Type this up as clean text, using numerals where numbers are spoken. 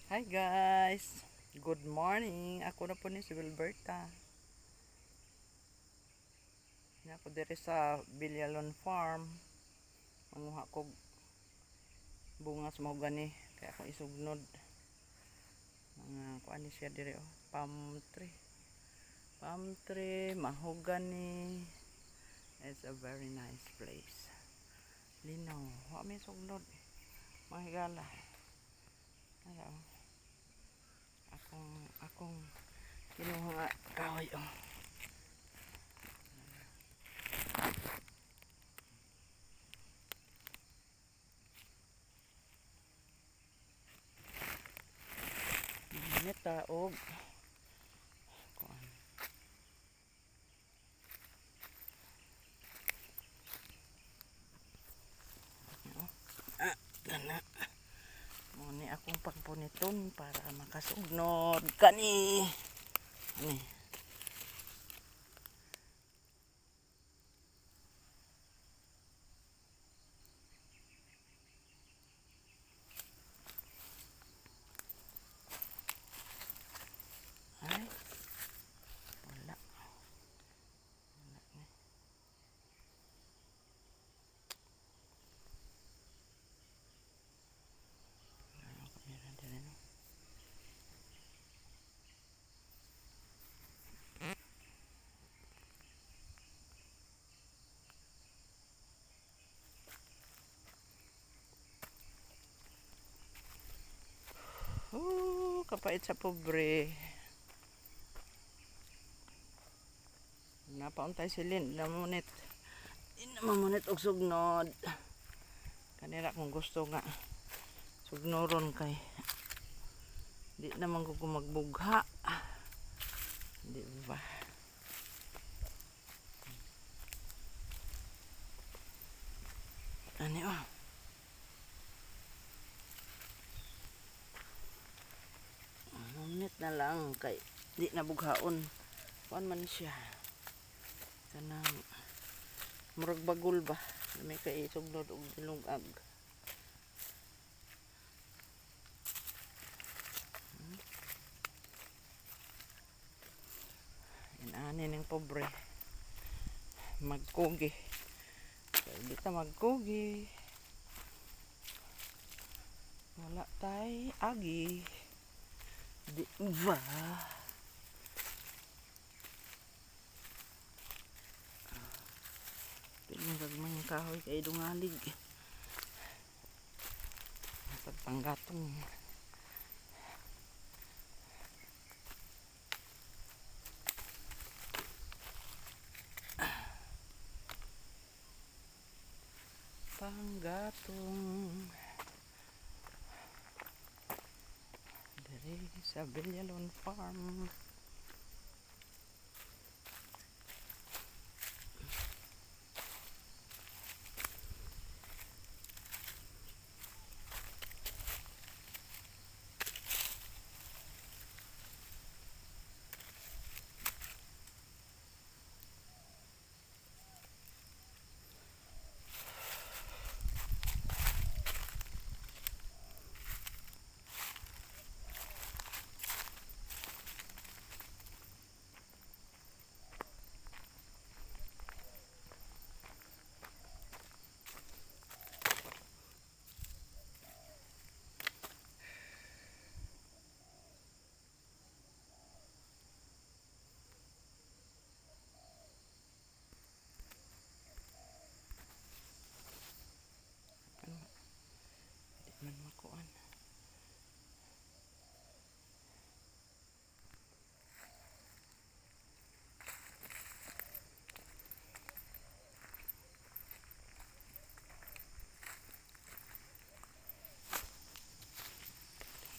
Hi guys! Good morning! Ako na po ni si Wilberta. Ako diri sa Villalon Farm. Manguha ko bunga sa mahogani. Kaya ako isugnod. Mga kuan ni siya diri oh. Palm tree. Palm tree, mahogani. It's a very nice place. Linaw. Wa may sugnod. Mahigala. Ayaw. Akong kinuha nga kahoy oh. Neta og kuan. Gana. Muni akong pagpuniton para makasugnod kani. Ani. Ay. Wala. Wala ni. Ano ko meron din no. Kapait sa pobre. Napauntay silin namunit. Namunit og sugnod. Kanira kung gusto nga sugnoron kay di naman ko magbugha. Di ba? Ani oh. Namunit na lang kay di nabughaon. Kuan man siya. Kanang murag bagol ba? May kay sugnod og dilungag. Ani ning pobre magkugi. Di ta magkugi. Wala tay agi. Di ba? Pinagagman yung kahoy kay dungalig. Pagpanggatong. Panggatong. Diri sa Villalon Farm.